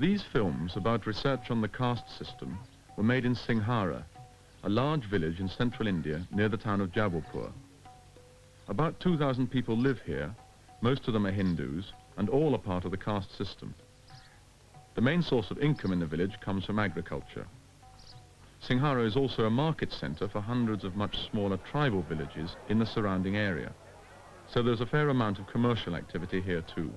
These films about research on the caste system were made in Singara, a large village in central India near the town of Jabalpur. About 2,000 people live here, most of them are Hindus, and all are part of the caste system. The main source of income in the village comes from agriculture. Singara is also a market centre for hundreds of much smaller tribal villages in the surrounding area. So there's a fair amount of commercial activity here too.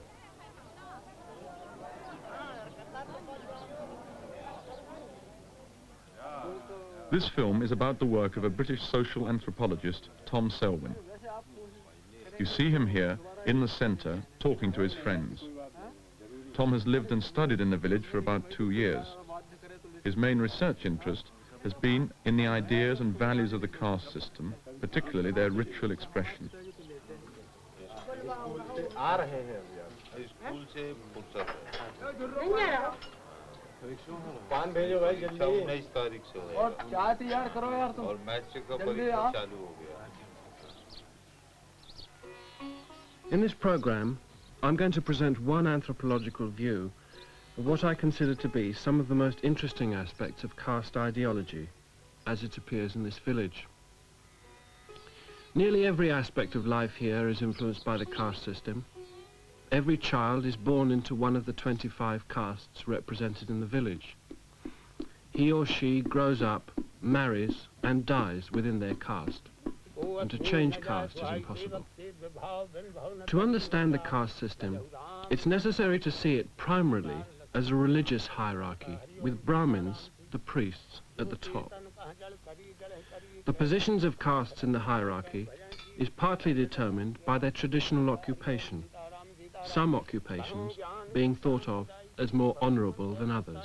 This film is about the work of a British social anthropologist, Tom Selwyn. You see him here in the centre talking to his friends. Tom has lived and studied in the village for about 2 years. His main research interest has been in the ideas and values of the caste system, particularly their ritual expression. In this program, I'm going to present one anthropological view of what I consider to be some of the most interesting aspects of caste ideology as it appears in this village. Nearly every aspect of life here is influenced by the caste system. Every child is born into one of the 25 castes represented in the village. He or she grows up, marries, and dies within their caste. And to change caste is impossible. To understand the caste system, it's necessary to see it primarily as a religious hierarchy, with Brahmins, the priests, at the top. The positions of castes in the hierarchy is partly determined by their traditional occupation, some occupations being thought of as more honourable than others.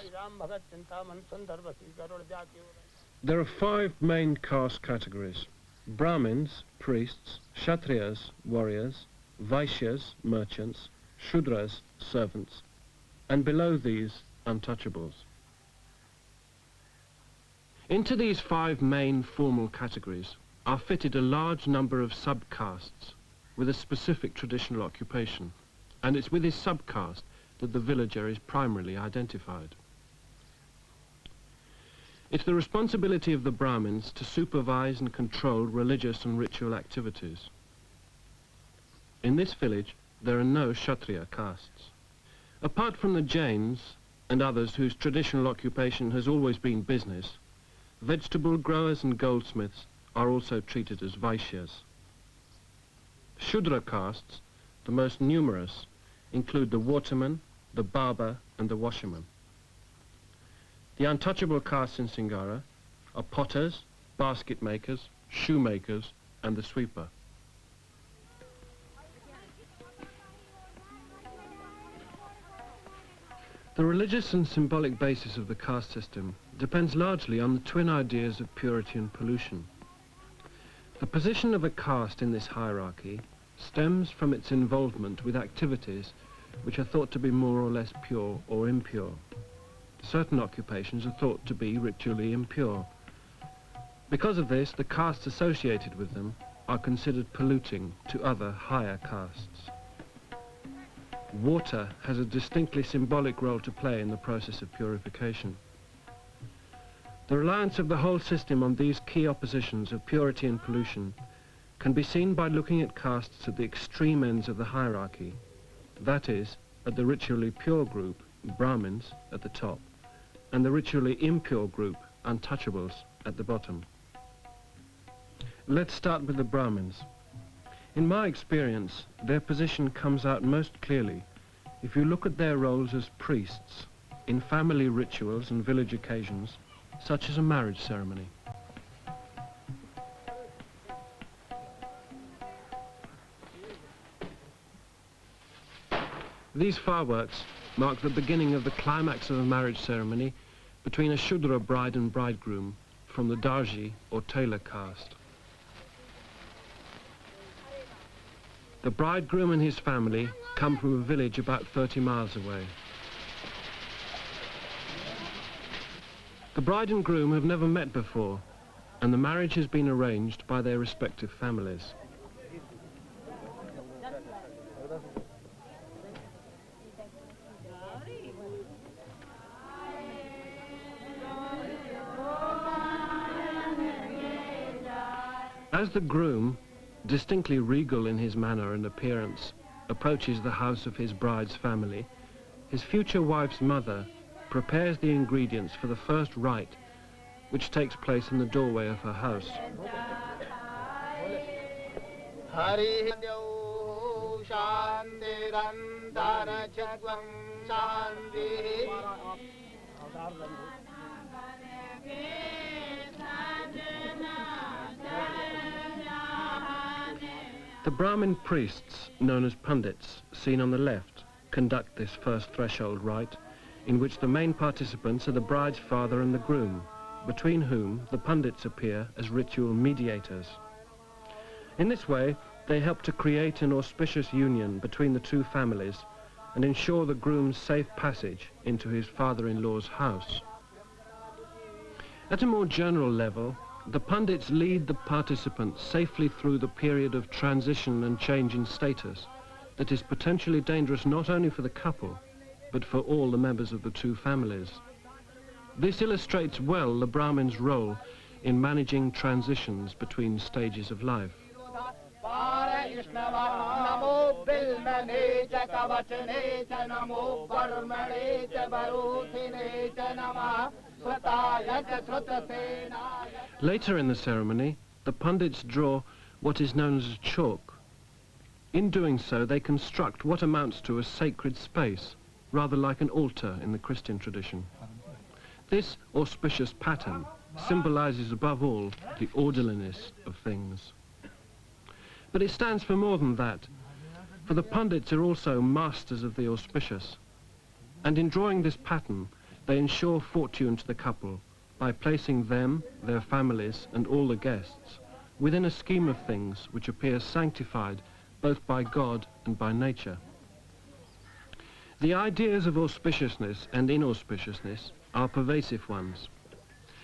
There are 5 main caste categories: Brahmins, priests; Kshatriyas, warriors; Vaishyas, merchants; Shudras, servants; and below these, untouchables. Into these 5 main formal categories are fitted a large number of subcastes with a specific traditional occupation, and it's with this subcaste that the villager is primarily identified. It's the responsibility of the Brahmins to supervise and control religious and ritual activities. In this village, there are no Kshatriya castes. Apart from the Jains and others whose traditional occupation has always been business, vegetable growers and goldsmiths are also treated as Vaishyas. Shudra castes, the most numerous, include the waterman, the barber, and the washerman. The untouchable castes in Singara are potters, basket makers, shoemakers, and the sweeper. The religious and symbolic basis of the caste system depends largely on the twin ideas of purity and pollution. The position of a caste in this hierarchy stems from its involvement with activities which are thought to be more or less pure or impure. Certain occupations are thought to be ritually impure. Because of this, the castes associated with them are considered polluting to other higher castes. Water has a distinctly symbolic role to play in the process of purification. The reliance of the whole system on these key oppositions of purity and pollution can be seen by looking at castes at the extreme ends of the hierarchy, that is, at the ritually pure group, Brahmins, at the top, and the ritually impure group, untouchables, at the bottom. Let's start with the Brahmins. In my experience, their position comes out most clearly if you look at their roles as priests in family rituals and village occasions, such as a marriage ceremony. These fireworks mark the beginning of the climax of a marriage ceremony between a Shudra bride and bridegroom from the Darji or tailor caste. The bridegroom and his family come from a village about 30 miles away. The bride and groom have never met before, and the marriage has been arranged by their respective families. As the groom, distinctly regal in his manner and appearance, approaches the house of his bride's family, his future wife's mother prepares the ingredients for the first rite, which takes place in the doorway of her house. The Brahmin priests, known as pundits, seen on the left, conduct this first threshold rite, in which the main participants are the bride's father and the groom, between whom the pundits appear as ritual mediators. In this way, they help to create an auspicious union between the two families and ensure the groom's safe passage into his father-in-law's house. At a more general level, the pundits lead the participants safely through the period of transition and change in status that is potentially dangerous not only for the couple, but for all the members of the two families. This illustrates well the Brahmin's role in managing transitions between stages of life. Later in the ceremony, the pundits draw what is known as chalk. In doing so, they construct what amounts to a sacred space, rather like an altar in the Christian tradition. This auspicious pattern symbolizes above all the orderliness of things. But it stands for more than that, for the pundits are also masters of the auspicious, and in drawing this pattern, they ensure fortune to the couple by placing them, their families, and all the guests within a scheme of things which appears sanctified both by God and by nature. The ideas of auspiciousness and inauspiciousness are pervasive ones.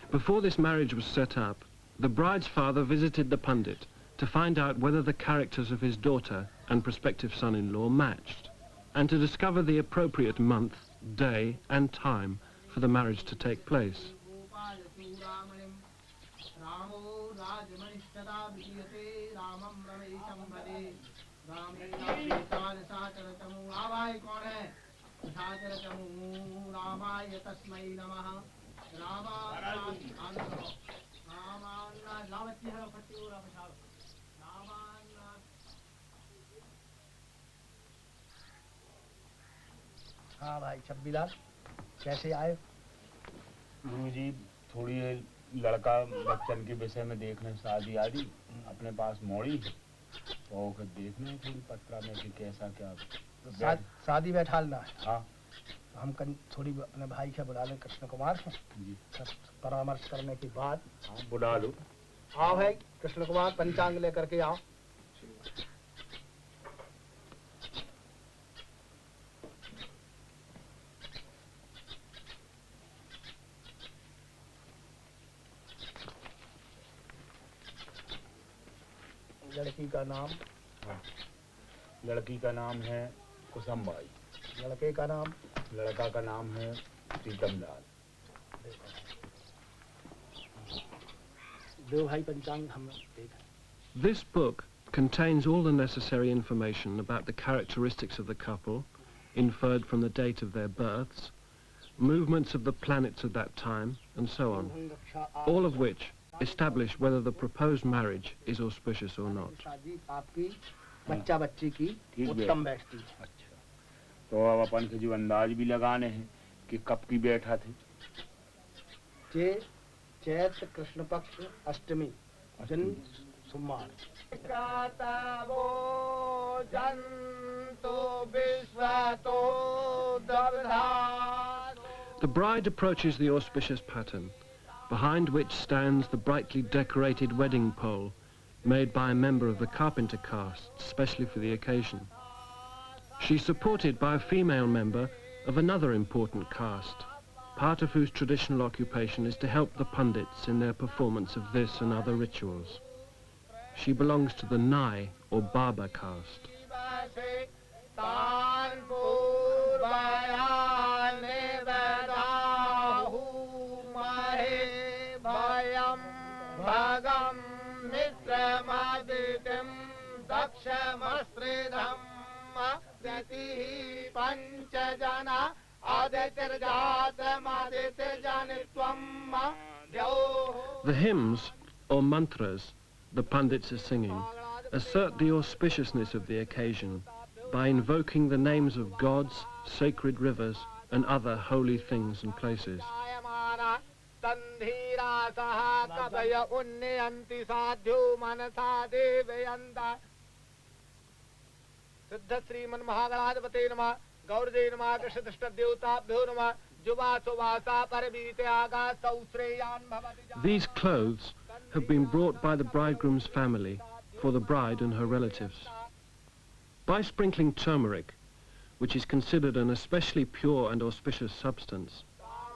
Before this marriage was set up, the bride's father visited the pundit to find out whether the characters of his daughter and prospective son-in-law matched, and to discover the appropriate month, day, and time for the marriage to take place. हाँ भाई छब्बीलाल कैसे आए? जी थोड़ी लड़का बच्चन के विषय में देखने शादी आदि अपने पास मोड़ी तो फिर देखने थोड़ी पत्रा में कि कैसा क्या तो शादी बैठालना है। हाँ हम थोड़ी अपने भाई से बुला लें कृष्ण कुमार से जी परामर्श करने के बाद। हाँ बुला लो। आओ भाई कृष्ण कुमार पंचांग लेकर के आओ। लड़की का नाम? हाँ लड़की का नाम है कुसुमबाई। लड़के का नाम? लड़का का नाम है प्रीतम लाल। दो भाई पंचांग हम देख। This book contains all the necessary information about the characteristics of the couple, inferred from the date of their births, movements of the planets at that time, and so on, all of which establish whether the proposed marriage is auspicious or not. बच्चा बच्ची की उत्तम बैठती है। अच्छा तो अब अपन के जो अंदाज भी लगाने हैं कि कब की बैठा थे। चैत्र कृष्ण पक्ष अष्टमी दिन सोमवार। The bride approaches the auspicious pattern, behind which stands the brightly decorated wedding pole made by a member of the carpenter caste, specially for the occasion. She's supported by a female member of another important caste, part of whose traditional occupation is to help the pundits in their performance of this and other rituals. She belongs to the Nai or Barber caste. The hymns, or mantras, the Pandits are singing, assert the auspiciousness of the occasion by invoking the names of gods, sacred rivers, and other holy things and places. These clothes have been brought by the bridegroom's family for the bride and her relatives. By sprinkling turmeric, which is considered an especially pure and auspicious substance,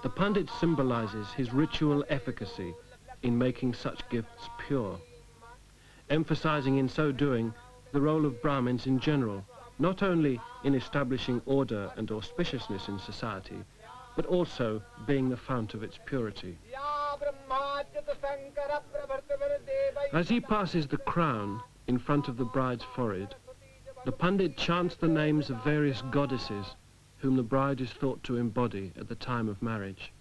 the Pandit symbolizes his ritual efficacy in making such gifts pure, emphasizing in so doing the role of Brahmins in general, not only in establishing order and auspiciousness in society, but also being the fount of its purity. As he passes the crown in front of the bride's forehead, the Pandit chants the names of various goddesses whom the bride is thought to embody at the time of marriage.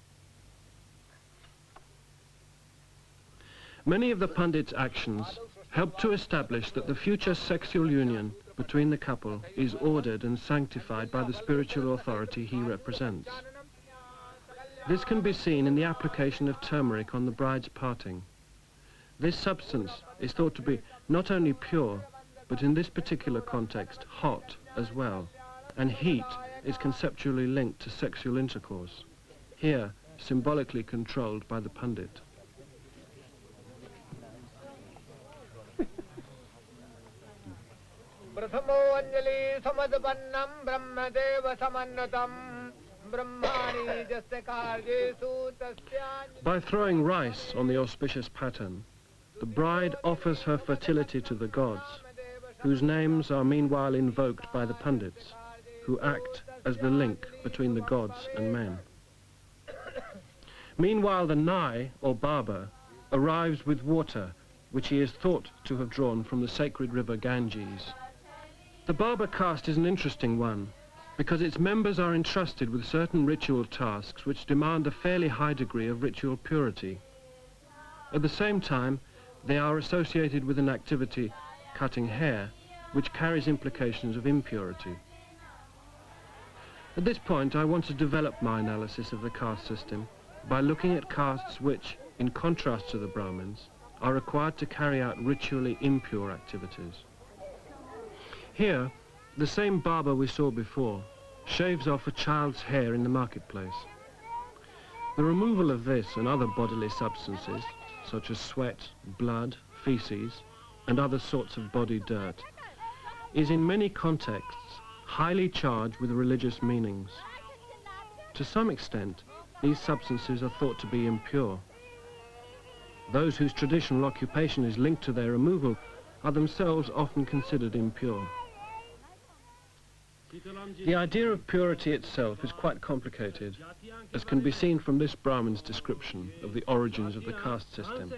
Many of the Pandit's actions help to establish that the future sexual union between the couple is ordered and sanctified by the spiritual authority he represents. This can be seen in the application of turmeric on the bride's parting. This substance is thought to be not only pure, but in this particular context, hot as well, and heat is conceptually linked to sexual intercourse, here symbolically controlled by the Pandit. By throwing rice on the auspicious pattern, the bride offers her fertility to the gods, whose names are meanwhile invoked by the Pandits, who act as the link between the gods and men. Meanwhile, the Nai, or barber, arrives with water, which he is thought to have drawn from the sacred river Ganges. The barber caste is an interesting one, because its members are entrusted with certain ritual tasks which demand a fairly high degree of ritual purity. At the same time, they are associated with an activity, cutting hair, which carries implications of impurity. At this point, I want to develop my analysis of the caste system by looking at castes which, in contrast to the Brahmins, are required to carry out ritually impure activities. Here, the same barber we saw before shaves off a child's hair in the marketplace. The removal of this and other bodily substances, such as sweat, blood, feces, and other sorts of body dirt, is in many contexts highly charged with religious meanings. To some extent, these substances are thought to be impure. Those whose traditional occupation is linked to their removal are themselves often considered impure. The idea of purity itself is quite complicated, as can be seen from this Brahmin's description of the origins of the caste system.